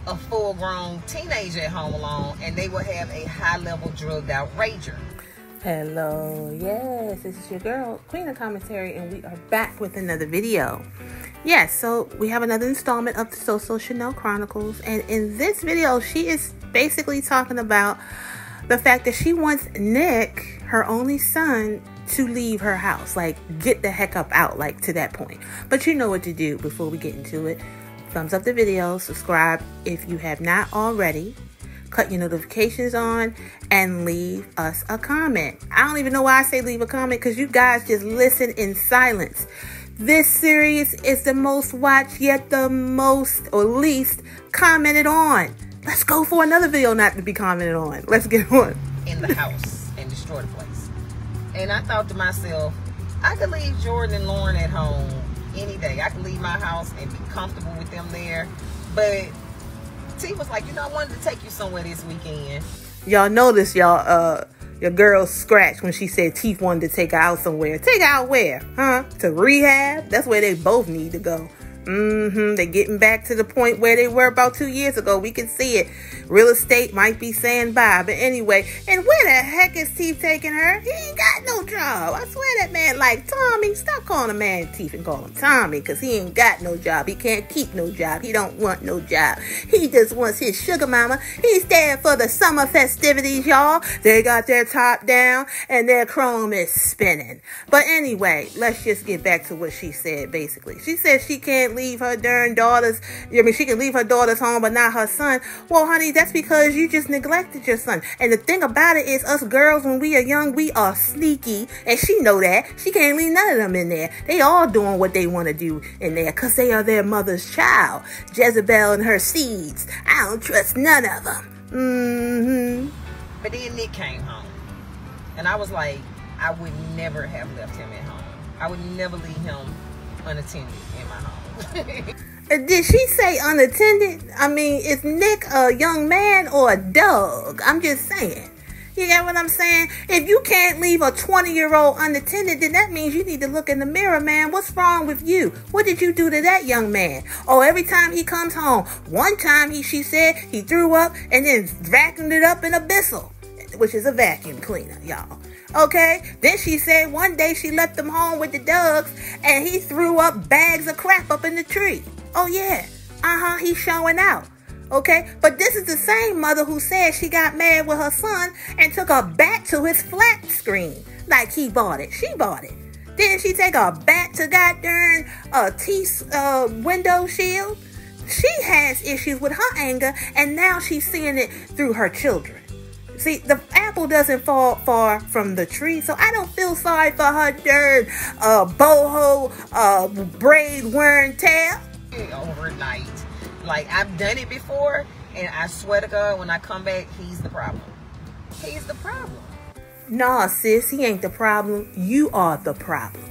a full-grown teenager at home alone, and they will have a high-level drugged-out rager. Hello, yes, this is your girl, Queen of Commentary, and we are back with another video. Yes, so we have another installment of the Soso Shanel Chronicles, and in this video, she is basically talking about the fact that she wants Nick, her only son, to leave her house, like get the heck up out, like to that point. But you know what to do before we get into it. Thumbs up the video, subscribe if you have not already, cut your notifications on, and leave us a comment. I don't even know why I say leave a comment, because you guys just listen in silence. This series is the most watched, yet the most or least commented on. Let's go for another video not to be commented on. Let's get on. In the house and destroy the place. And I thought to myself, I could leave Jordan and Lauren at home any day. I could leave my house and be comfortable with them there. But T was like, you know, I wanted to take you somewhere this weekend. Y'all notice, y'all, your girl scratched when she said Teeth wanted to take her out somewhere. Take her out where? Huh? To rehab? That's where they both need to go. They're getting back to the point where they were about 2 years ago. We can see it. Real estate might be saying bye. But anyway, and where the heck is Teeth taking her? He ain't got no job. I swear that man like Tommy. Stop calling a man Teeth and call him Tommy, because he ain't got no job. He can't keep no job. He don't want no job. He just wants his sugar mama. He's there for the summer festivities, y'all. They got their top down and their chrome is spinning. But anyway, let's just get back to what she said, basically. She said she can't leave her darn daughters. I mean, she can leave her daughters home, but not her son. Well, honey, that's because you just neglected your son. And the thing about it is, us girls, when we are young, we are sneaky. And she know that. She can't leave none of them in there. They all doing what they want to do in there, because they are their mother's child. Jezebel and her seeds. I don't trust none of them. But then Nick came home. And I was like, I would never have left him at home. I would never leave him unattended in my home. Did she say unattended? I mean, is Nick a young man or a dog? I'm just saying. You get what I'm saying? If you can't leave a 20-year-old unattended, then that means you need to look in the mirror, man. What's wrong with you? What did you do to that young man? Oh, every time he comes home. One time, she said he threw up and then vacuumed it up in a Bissell, which is a vacuum cleaner, y'all. Okay, then she said one day she left them home with the dogs and he threw up bags of crap up in the tree. Oh yeah, he's showing out. Okay, but this is the same mother who said she got mad with her son and took a bat to his flat screen like he bought it. She bought it. Then she take a bat to goddamn T's window shield. She has issues with her anger, and now she's seeing it through her children. See, the apple doesn't fall far from the tree, so I don't feel sorry for her darn boho braid wearing tail. Overnight. Like, I've done it before, and I swear to God, when I come back, he's the problem. He's the problem. Nah, sis, he ain't the problem. You are the problem.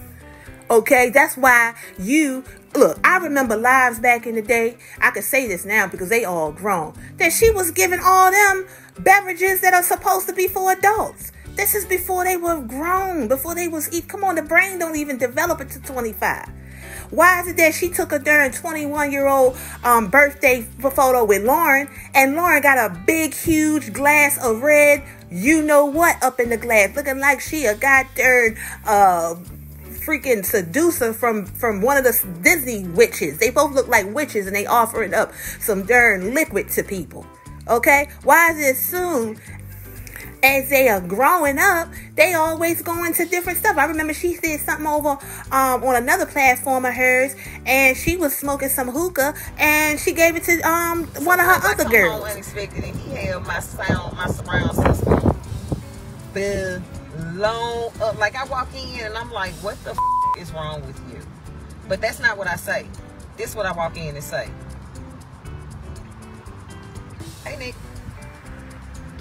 Okay, that's why you... Look, I remember lives back in the day. I could say this now because they all grown. That she was giving all them beverages that are supposed to be for adults. This is before they were grown. Before they was... Come on, the brain don't even develop until 25. Why is it that she took a darn 21-year-old birthday photo with Lauren, and Lauren got a big, huge glass of red, you know what, up in the glass, looking like she a goddamn freaking seducer from one of the Disney witches. They both look like witches, and they offering up some darn liquid to people. Okay? Why is it soon as they are growing up, they always go into different stuff? I remember she said something over on another platform of hers, and she was smoking some hookah, and she gave it to one of her other girls. Unexpected, and he held my surround system blown up. Like, I walk in and I'm like, what the is wrong with you? But that's not what I say. This is what I walk in and say. Hey Nick,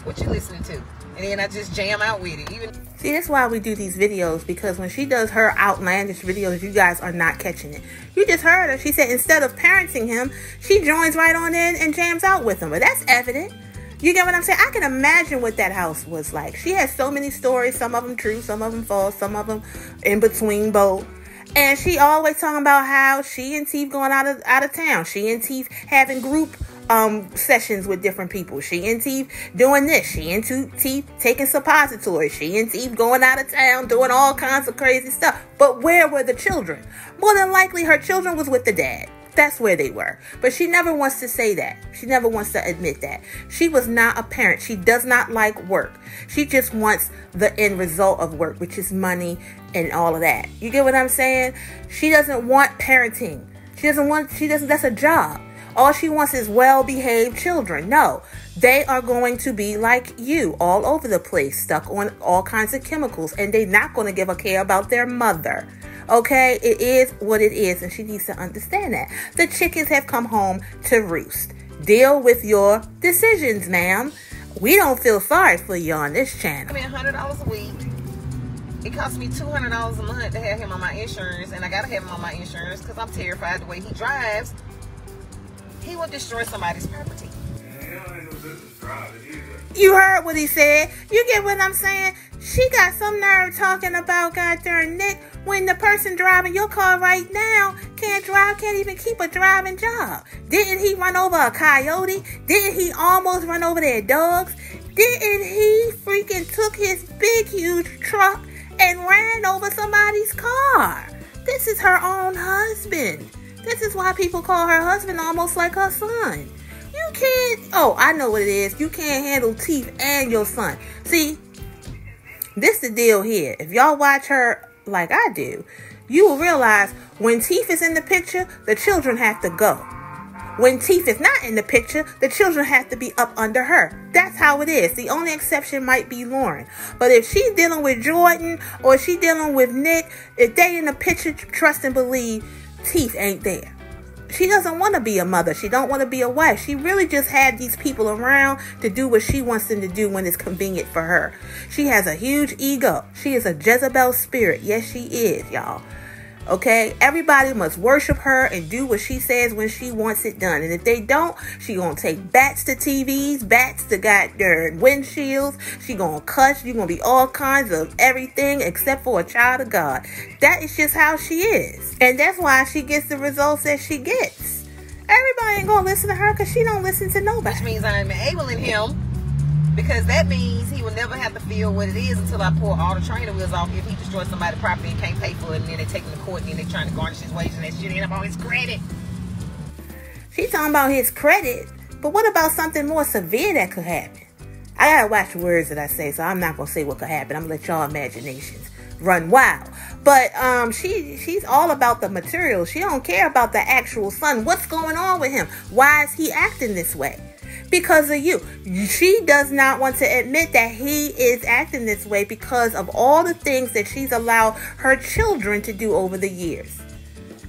what you listening to? And then I just jam out with it. See, that's why we do these videos, because when she does her outlandish videos, you guys are not catching it. You just heard her. She said instead of parenting him, she joins right on in and jams out with him. But that's evident. You get what I'm saying? I can imagine what that house was like. She has so many stories, some of them true, some of them false, some of them in between both. And she always talking about how she and Teeth going out of town. She and Teeth having group sessions with different people. She and Teeth doing this. She and Teeth taking suppositories. She and Teeth going out of town doing all kinds of crazy stuff. But where were the children? More than likely her children was with the dad. That's where they were. But she never wants to say that. She never wants to admit that. She was not a parent. She does not like work. She just wants the end result of work, which is money and all of that. You get what I'm saying? She doesn't want parenting. That's a job. All she wants is well-behaved children. No, they are going to be like you, all over the place, stuck on all kinds of chemicals, and they're not going to give a care about their mother. Okay, it is what it is, and she needs to understand that. The chickens have come home to roost. Deal with your decisions, ma'am. We don't feel sorry for you on this channel. I mean, $100 a week. It costs me $200 a month to have him on my insurance, and I gotta have him on my insurance because I'm terrified the way he drives. He will destroy somebody's property. You heard what he said. You get what I'm saying? She got some nerve talking about goddamn Nick when the person driving your car right now can't even keep a driving job. Didn't he run over a coyote? Didn't he almost run over their dogs? Didn't he freaking took his big, huge truck and ran over somebody's car? This is her own husband. This is why people call her husband almost like her son. You can't, oh, I know what it is. You can't handle Teeth and your son. See, this the deal here. If y'all watch her like I do, you will realize when Teeth is in the picture, the children have to go. When Teeth is not in the picture, the children have to be up under her. That's how it is. The only exception might be Lauren. But if she's dealing with Jordan or she dealing with Nick, if they in the picture, trust and believe, Teeth ain't there. She doesn't want to be a mother. She don't want to be a wife. She really just had these people around to do what she wants them to do when it's convenient for her. She has a huge ego. She is a Jezebel spirit. Yes, she is, y'all. Okay? Everybody must worship her and do what she says when she wants it done. And if they don't, she gonna take bats to TVs, bats to goddamn windshields. She gonna cuss. She gonna be all kinds of everything except for a child of God. That is just how she is. And that's why she gets the results that she gets. Everybody ain't gonna listen to her because she don't listen to nobody. Which means I'm enabling him, because that means he will never have to feel what it is until I pour all the trainer wheels off if he destroys somebody's property and can't pay for it, and then they take him to court and then they trying to garnish his wages and that shit end up on his credit. She's talking about his credit, but what about something more severe that could happen? I gotta watch the words that I say, so I'm not gonna say what could happen. I'm gonna let y'all imaginations run wild. But she's all about the material. She don't care about the actual son. What's going on with him? Why is he acting this way? Because of you. She does not want to admit that he is acting this way because of all the things that she's allowed her children to do over the years.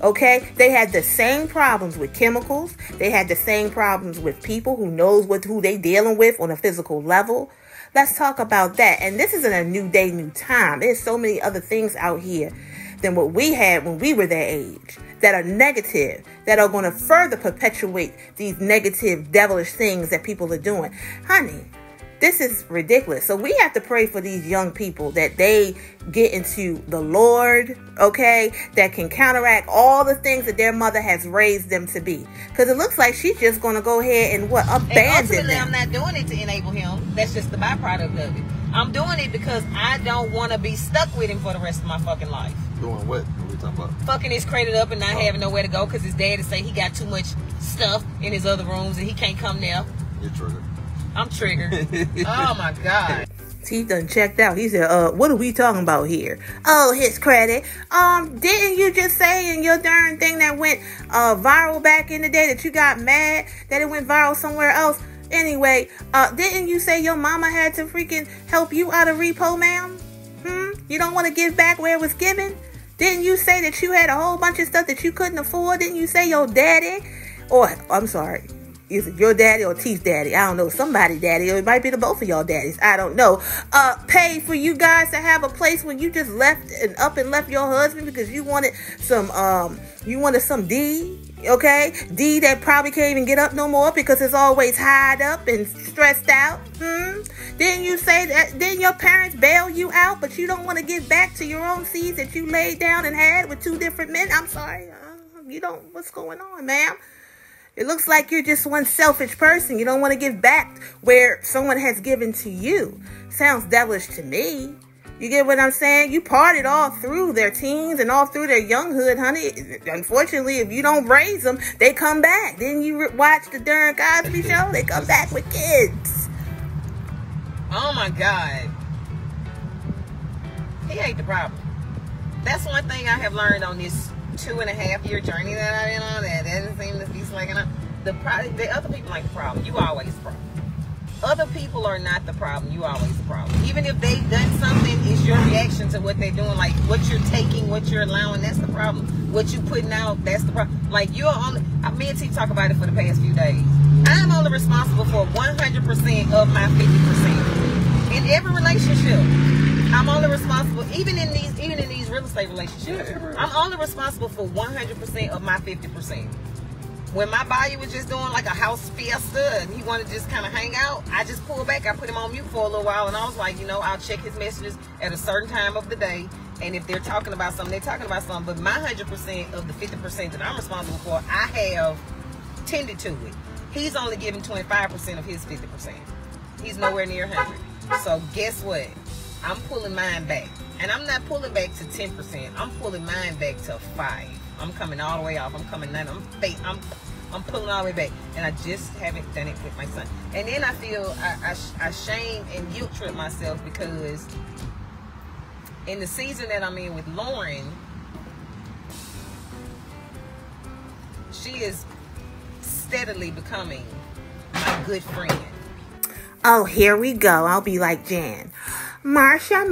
Okay? They had the same problems with chemicals. They had the same problems with people who knows who they dealing with on a physical level. Let's talk about that. And this isn't a new day, new time. There's so many other things out here than what we had when we were their age that are negative, that are going to further perpetuate these negative, devilish things that people are doing. Honey, this is ridiculous. So we have to pray for these young people that they get into the Lord, okay, that can counteract all the things that their mother has raised them to be. Because it looks like she's just going to go ahead and abandon them. I'm not doing it to enable him. That's just the byproduct of it. I'm doing it because I don't want to be stuck with him for the rest of my fucking life. Doing what? What are we talking about? Fucking his credit up and not having nowhere to go because his daddy say he got too much stuff in his other rooms and he can't come there. You're triggered. I'm triggered. Oh my God. He done checked out. He said, what are we talking about here? Oh, his credit. Didn't you just say in your darn thing that went viral back in the day that you got mad that it went viral somewhere else? Anyway, didn't you say your mama had to freaking help you out of repo, ma'am? You don't want to give back where it was given? Didn't you say that you had a whole bunch of stuff that you couldn't afford? Didn't you say your daddy, or I'm sorry, is it your daddy or Teeth's daddy? I don't know, somebody daddy, or it might be the both of y'all daddies. I don't know. Paid for you guys to have a place when you just left and left your husband because you wanted some D. Okay, D that probably can't even get up no more because it's always tied up and stressed out. Didn't you say that? Didn't your parents bail you out, but you don't want to give back to your own seeds that you laid down and had with 2 different men? I'm sorry, you don't. What's going on, ma'am? It looks like you're just one selfish person. You don't want to give back where someone has given to you. Sounds devilish to me. You get what I'm saying? You partied all through their teens and all through their younghood, honey. Unfortunately, if you don't raise them, they come back. Didn't you watch the darn Cosby Show? They come back with kids. Oh my God. He ain't the problem. That's one thing I have learned on this 2.5-year journey that I've been on. That doesn't seem to be slacking up. The other people ain't the problem. You always the problem. Other people are not the problem. You always the problem. Even if they've done something, it's your reaction to what they're doing. Like what you're taking, what you're allowing, that's the problem. What you putting out, that's the problem. Like you're only, me and T talk about it for the past few days. I'm only responsible for 100% of my 50%. In every relationship, I'm only responsible, even in these real estate relationships, I'm only responsible for 100% of my 50%. When my buyer was just doing like a house fiesta and he wanted to just kind of hang out, I just pulled back. I put him on mute for a little while and I was like, I'll check his messages at a certain time of the day. And if they're talking about something, they're talking about something. But my 100% of the 50% that I'm responsible for, I have tended to it. He's only giving 25% of his 50%. He's nowhere near 100. So guess what? I'm pulling mine back. And I'm not pulling back to 10%. I'm pulling mine back to 5. I'm coming all the way off. I'm coming none. I'm pulling all the way back. And I just haven't done it with my son. And then I feel I shame and guilt trip myself because in the season that I'm in with Lauren, she is steadily becoming my good friend. Oh, here we go. I'll be like Jan. Marsha,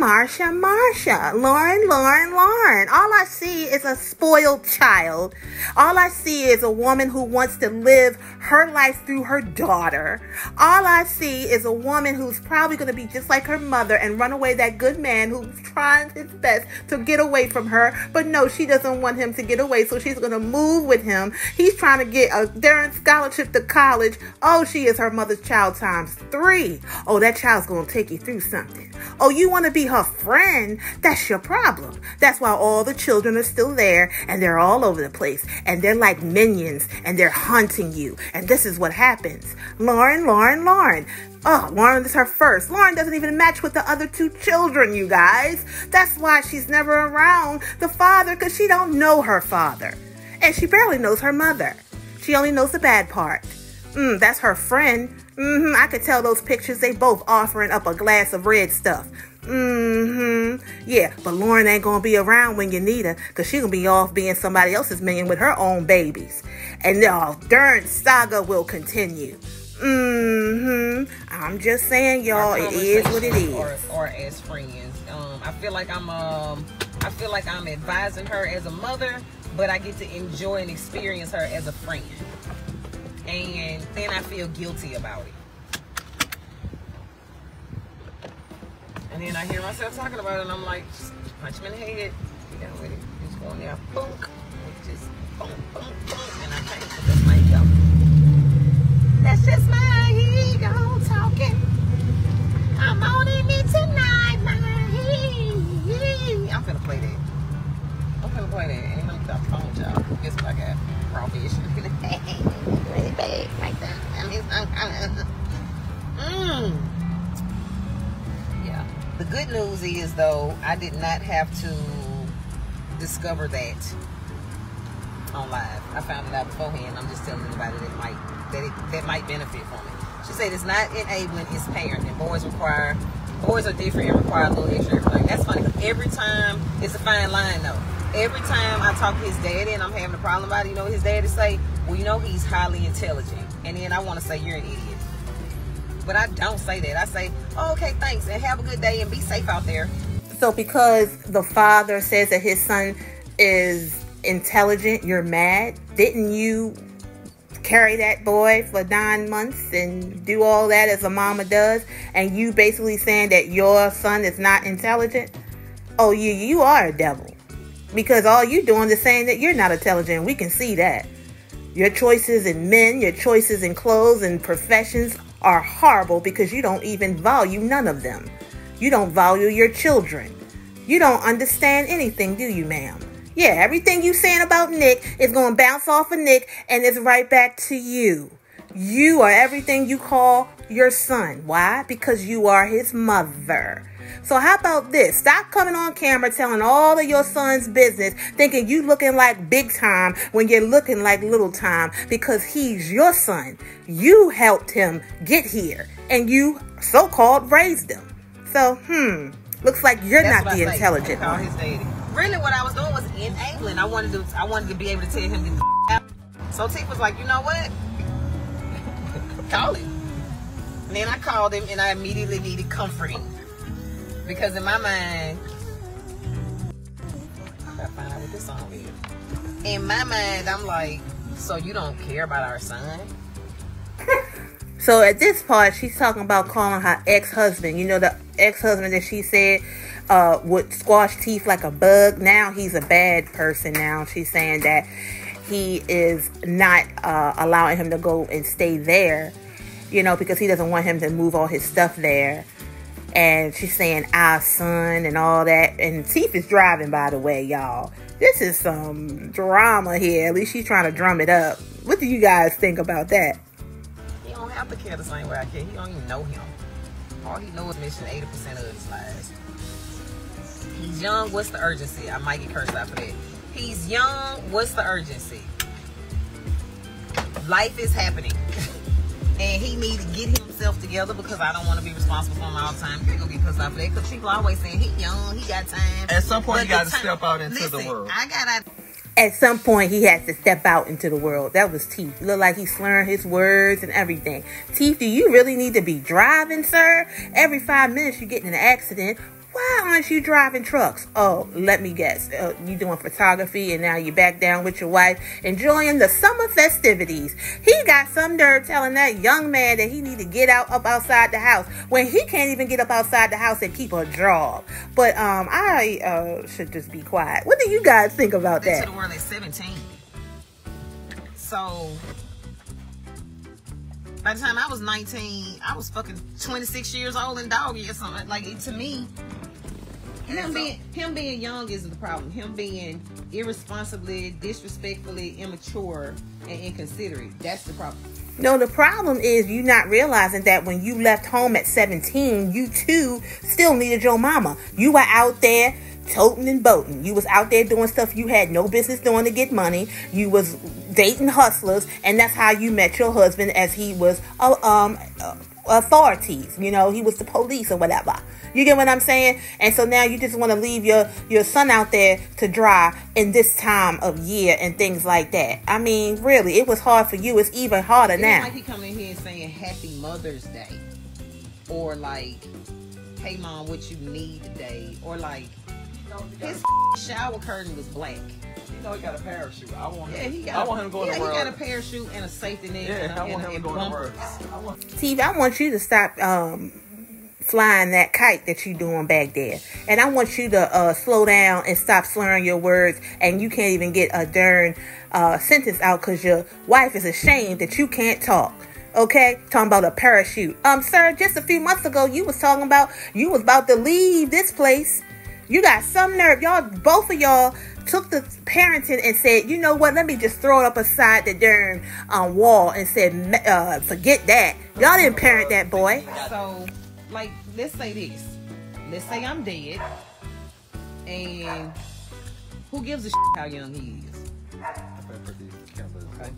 Lauren. All I see is a spoiled child. All I see is a woman who wants to live her life through her daughter. All I see is a woman who's probably going to be just like her mother and run away that good man who's trying his best to get away from her. But no, she doesn't want him to get away, so she's going to move with him. He's trying to get a darn scholarship to college. Oh, she is her mother's child times 3. Oh, that child's going to take you through something. Oh, you want to be her friend? That's your problem. That's why all the children are still there and they're all over the place and they're like minions and they're hunting you. And this is what happens. Lauren. Oh, Lauren is her first. Lauren doesn't even match with the other 2 children, you guys. That's why she's never around the father, because she don't know her father. And she barely knows her mother. She only knows the bad part. That's her friend. I could tell those pictures. They both offering up a glass of red stuff. Yeah, but Lauren ain't gonna be around when you need her, because she gonna be off being somebody else's minion with her own babies. And the darn saga will continue. I'm just saying, y'all, it is what it is. Or as friends. I feel like I'm advising her as a mother, but I get to enjoy and experience her as a friend. And then I feel guilty about it. And then I hear myself talking about it, and I'm like, just punch me in the head. Get down with it. Just go in there, boom. Just boom, boom, boom. And I can't, but that's my ego. That's just my ego talking. I'm owning it tonight, my ego. I'm finna play that. And I'm gonna phone y'all. Guess what I got? Crawfish. Like that. I mean, yeah. The good news is, though, I did not have to discover that on live. I found it out beforehand. I'm just telling anybody that might benefit from it. She said it's not enabling, it's parenting. Boys are different and require a little extra everything. That's funny, because every time, it's a fine line though. Every time I talk to his daddy and I'm having a problem about it, you know what his daddy say? Well, he's highly intelligent. And then I want to say, you're an idiot. But I don't say that. I say, oh, okay, thanks, and have a good day and be safe out there. So because the father says that his son is intelligent, you're mad? Didn't you carry that boy for 9 months and do all that as a mama does? And you basically saying that your son is not intelligent? Oh, you are a devil. Because all you doing is saying that you're not intelligent. We can see that. Your choices in men, your choices in clothes and professions are horrible because you don't even value none of them. You don't value your children. You don't understand anything, do you, ma'am? Yeah, everything you saying about Nick is going to bounce off of Nick and it's right back to you. You are everything you call your son. Why? Because you are his mother. So how about this? Stop coming on camera telling all of your son's business, thinking you looking like big time when you're looking like little time, because he's your son. You helped him get here and you so-called raised him. So, looks like you're That's not the intelligent call one. his daddy. Really, what I was doing was enabling. I wanted to be able to tell him to get the out. So T was like, you know what? Call him. And then I called him, and I immediately needed comforting. Because in my mind, I gotta find out what this song is. In my mind, I'm like, so you don't care about our son? So at this part, she's talking about calling her ex-husband. You know, the ex-husband that she said would squash teeth like a bug. Now he's a bad person now. She's saying that he is not allowing him to go and stay there, you know, because he doesn't want him to move all his stuff there. And she's saying our son and all that. And Teef is driving, by the way, y'all. This is some drama here. At least she's trying to drum it up. What do you guys think about that? He don't have to care the same way I care. He don't even know him. All he knows is missing 80% of his lives. He's young. What's the urgency? I might get cursed out for that. He's young. What's the urgency? Life is happening. And he needs to get himself together, because I don't want to be responsible for him all the time. You ain't gonna get pissed off for that, because people always saying he young, he got time. At some point, you got to step out into the world. At some point, he has to step out into the world. That was Teef. Look like he's slurring his words and everything. Teef, do you really need to be driving, sir? Every 5 minutes, you get in an accident. Why aren't you driving trucks? Oh, let me guess. You doing photography and now you're back down with your wife enjoying the summer festivities. He got some nerve telling that young man that he need to get up outside the house when he can't even get up outside the house and keep a job. But I should just be quiet. What do you guys think about that? To the world at 17. So by the time I was 19, I was fucking 26 years old and doggy or something. Like, to me, him being young isn't the problem. Him being irresponsibly, disrespectfully immature and inconsiderate, that's the problem. No, the problem is you not realizing that when you left home at 17, you too still needed your mama. You were out there toting and boating. You was out there doing stuff you had no business doing to get money. You was dating hustlers, and that's how you met your husband, as he was authorities. You know, he was the police or whatever. You get what I'm saying? And so now you just want to leave your son out there to dry in this time of year and things like that. I mean, really, it was hard for you. It's even harder now. It's like he coming in here and saying Happy Mother's Day, or like, hey mom, what you need today, or like, his shower curtain was black. You know he got a parachute. I want him to go in the world. He got a parachute and a safety net. Yeah, I want him to go in the world. Steve, I want you to stop flying that kite that you doing back there. And I want you to slow down and stop slurring your words. And you can't even get a darn sentence out because your wife is ashamed that you can't talk. Okay? Talking about a parachute. Sir, just a few months ago, you was talking about you was about to leave this place. You got some nerve. Y'all, both of y'all took the parenting and said, you know what, let me just throw it up aside the darn wall and said, forget that. Y'all didn't parent that boy. So, like, let's say this. Let's say I'm dead. And who gives a shit how young he is? Okay.